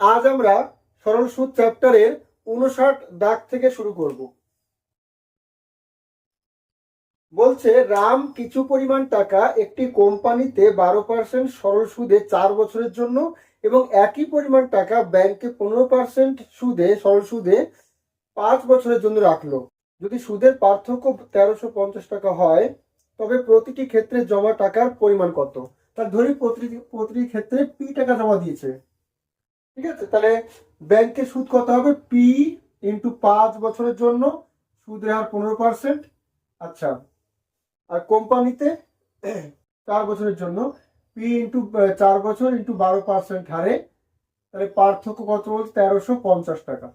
আজ আমরা সরল সুদ চ্যাপ্টারের 59 দাগ থেকে শুরু করব। বলছে রাম কিছু পরিমাণ টাকা একটি কোম্পানিতে 12% সরল সুদে 4 বছরের জন্য এবং একই পরিমাণ টাকা ব্যাংকে 15% সুদে সরল সুদে 5 বছরের জন্য রাখলো। যদি সুদের পার্থক্য 1350 টাকা হয় তবে প্রতিটি ক্ষেত্রে জমা টাকার পরিমাণ কত? তার ধরি প্রতিটি ক্ষেত্রে পি টাকা জমা দিয়েছে, ঠিক আছে? তাহলে ব্যাংকের সুদ কত হবে? পি ইন্টু 5 বছরের জন্য সুদের হার 15%। আচ্ছা, আর কোম্পানিতে 4 বছরের জন্য পি ইন্টু 4 বছর ইন্টু 12% হারে, তাহলে পার্থক্য কত বলছে? 1350 টাকা।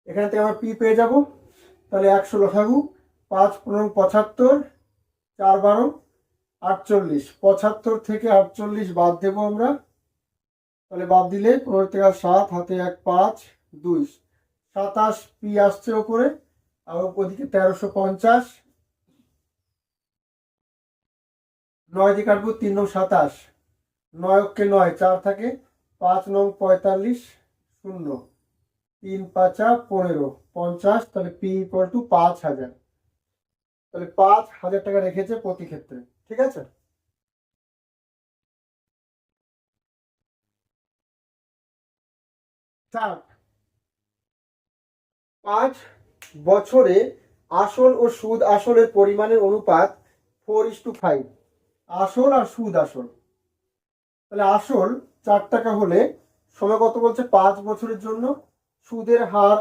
এখান থেকে আমরা পি পেয়ে যাব। তাহলে 100 লসাগু, 5 15 75, 4 12 48। 75 থেকে 48 বাদ দেবো আমরা, তাহলে বাদ দিলে 15 থেকে 7 হাতে 1 5 2 27 পি আসছে ওপরে, আর ওদিকে 1350। 9 দিয়ে কাটবো, 3 9 27, 9 কে 9 4 থাকে, 5 9 45 0, 3 5 15 50। তাহলে পি ইকুয়াল টু 5000। তাহলে 5000 টাকা রেখেছে প্রতি ক্ষেত্রে, ঠিক আছে? চার, 5 বছরে আসল ও সুদ আসলের পরিমাণের অনুপাত 4:5। আসল আর সুদ আসল, তাহলে আসল 4 টাকা হলে সময় কত বলছে? 5 বছরের জন্য সুদের হার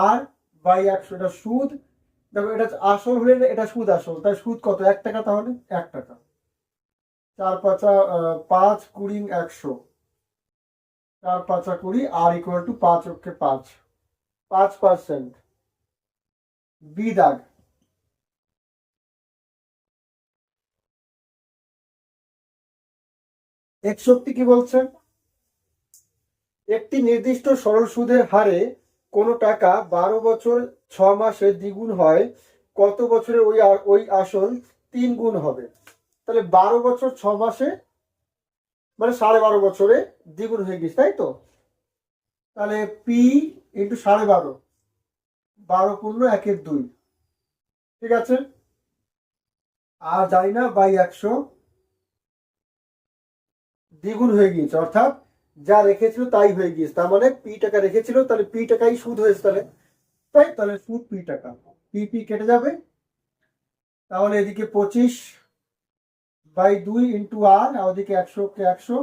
আর বাই 100। এটা সুদ, দেখো এটা আসল হলে এটা সুদ আসল, তাই সুদ কত? 1 টাকা, তাহলে 1 টাকা। 4 5 5 20 100, 4 5 20 আর ইকুয়াল টু 5 অক্ষে 5, 5%। বি দাগ। 61 কি বলছে? একটি নির্দিষ্ট সরল সুদের হারে কোনো টাকা 12 বছর 6 মাসে দ্বিগুণ হয়, কত বছরে ওই আসল 3 গুণ হবে? তাহলে 12 বছর 6 মাসে মানে 12.5 বছরে দ্বিগুণ হয়ে গেছে, তাই তো? তাহলে পি ইন্টু 12.5, 12 পূর্ণ 1/2, ঠিক আছে? আর জানি না বাই 100, দ্বিগুণ হয়ে গিয়েছে, অর্থাৎ যা রেখেছিল তাই হয়ে গিয়েছে। তার মানে পি টাকা রেখেছিল, তাহলে পি টাকাই সুদ হয়েছে, তাহলে তাই, তাহলে সুদ পি টাকা। পি পি কেটে যাবে, তাহলে এদিকে 25/2 ইন্টু আর, ওদিকে 100 কে 100,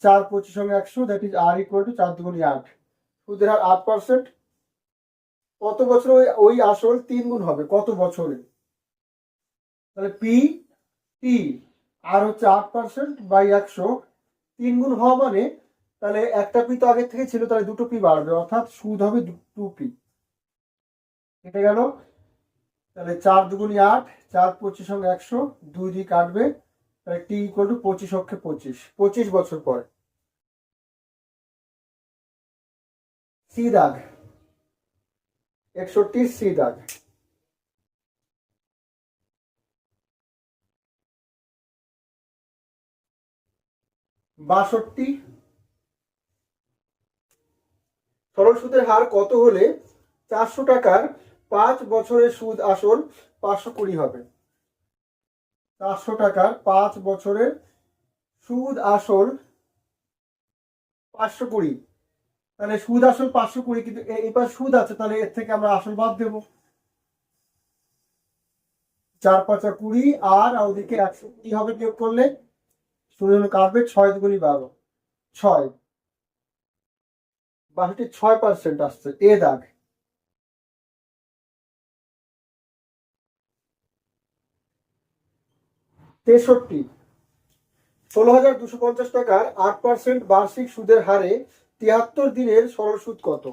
4 25 সঙ্গে 100, that is are equal to 4 2 8। সুদের হার 8%। কত বছর ওই আসল 3 গুণ হবে? কত বছরে? তাহলে পি টি আর হচ্ছে 8% বাই 100, 3 গুণ হওয়া মানে তাহলে একটা পি তো আগের থেকে ছিল, তাহলে দুটো পি বাড়বে, অর্থাৎ সুদ হবে 2 পি। কেটে গেল, তাহলে 4 2 8, 4 25 সঙ্গে 100, 2 দিয়ে কাটবে, তাহলে টি ইকুয়াল টু 25 অক্ষে 25, 25 বছর পর। সি দাগ। 61 সি দাগ। 62, সরল সুদের হার কত হলে 400 টাকার 5 বছরের সুদ আসল 520 হবে? 400 টাকার 5 বছরের সুদ আসল 520, তাহলে সুদ আসল 520, কিন্তু এবার সুদ আছে, তাহলে এর থেকে আমরা আসল বাদ দেব। 4 5 20 আর ওদিকে 100 কি হবে বিয়োগ করলে? শূন্য কাটবে, 6 2 12, 6, 62 6% আসছে, এ দাগ। 63, 16,250 টাকার 8% বার্ষিক সুদের হারে 73 দিনের সরল সুদ কত?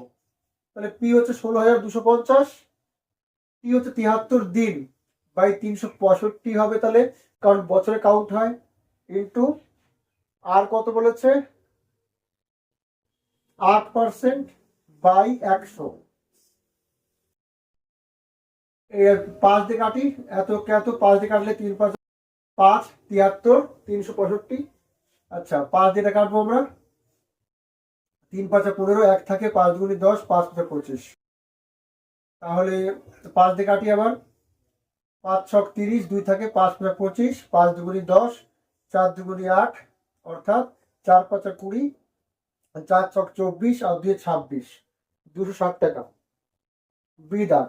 তাহলে পি হচ্ছে 16,250, পি হচ্ছে 73 দিন বাই 365 হবে, তাহলে কারণ বছরে কাউন্ট হয়, ইন্টু আর কত বলেছে? 8% বাই 100। 5 দিয়ে কাটি, এত এত 5 দিয়ে কাটলে 3 5 5 73, 365। আচ্ছা, 5 দিয়ে কাটবো আমরা, 3×5 = 15, 1 থাকে 5 × 2 = 10, 5×5 = 25। তাহলে 5 দিয়ে কাটি আবার, 5×6 = 30, 2 থাকে 5×5 = 25, 5 × 2 = 10, 4 × 2 = 8, অর্থাৎ 4×5 = 20, 4×6 = 24 আর 2 = 26, 260 টাকা। বি দাগ।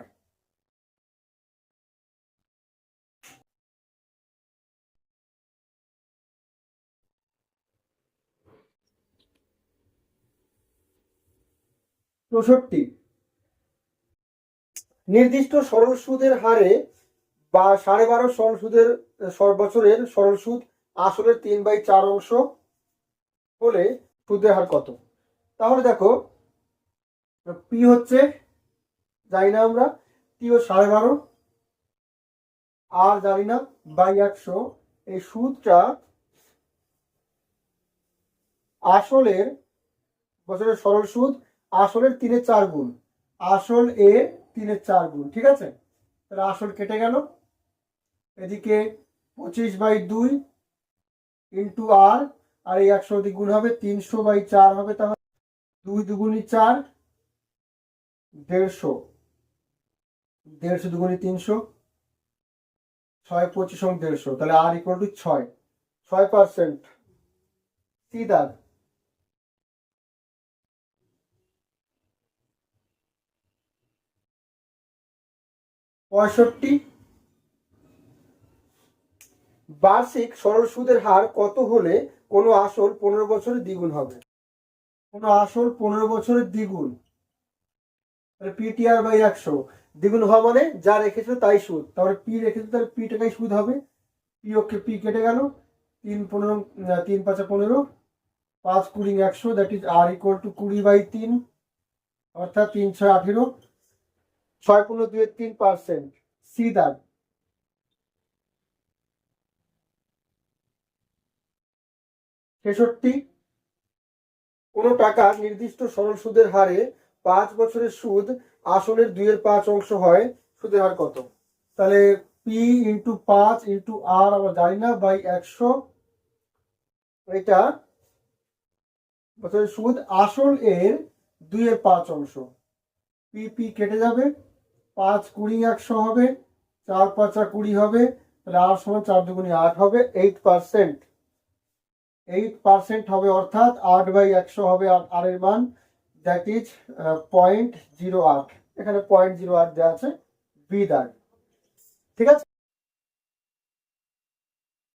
চৌষট্টি, নির্দিষ্ট সরল সুদের হারে বা 12.5 সরল সুদের বছরের সরল সুদ আসলের 3/4 অংশ হলে সুদের হার কত? তাহলে দেখো, পি হচ্ছে জানি না আমরা, টি ও 12.5 আর জানি না বাই 100। এই সুদটা আসলের বছরের সরল সুদ আসলের 3/4 গুণ, আসল এ 3/4 গুণ, ঠিক আছে? তাহলে আসল কেটে গেল, এদিকে 25/2 ইন্টু আর, আর এই 100 দিয়ে গুণ হবে 300/4 হবে, তাহলে 2 × 2 = 4, 150, 150 × 2 = 300, 6 × 25 = 150, তাহলে আর = 6, 6%। সি দাগ। পঁয়ষট্টি, বার্ষিক সরল সুদের হার কত হলে কোনো আসল 15 বছরের দ্বিগুণ হবে? কোনো আসল 15 বছরের দ্বিগুণ, তাহলে PTR/100, দ্বিগুণ হওয়া মানে যা রেখেছিল তাই সুদ, তাহলে পি রেখেছিল তাহলে পি টাকাই সুদ হবে। পি কেটে গেল, 3×5 = 15, 5 × 20 = 100, দ্যাট ইজ আর = 20/3, অর্থাৎ 3 × 6 = 18, 6 × 2 = 3%। সি দাগ। ছেষট্টি, কোনো টাকা নির্দিষ্ট সরল সুদের হারে 5 বছরের সুদ আসলের 2/5 অংশ হয়, সুদের হার কত? তাহলে পি × 5 × আর আমরা জানি না, বাই 100, এটা বছরের সুদ আসল এর 2/5 অংশ। পি কেটে যাবে, 5 × 20 = 100 হবে, 4×5 = 20 হবে, তাহলে আর সমান 4 × 2 = 8 হবে, 8%। 8% হবে, অর্থাৎ 8/100 হবে আর এর মান, দ্যাট ইজ 0.08। এখানে 0.08 দেওয়া আছে, বি দাগ, ঠিক আছে।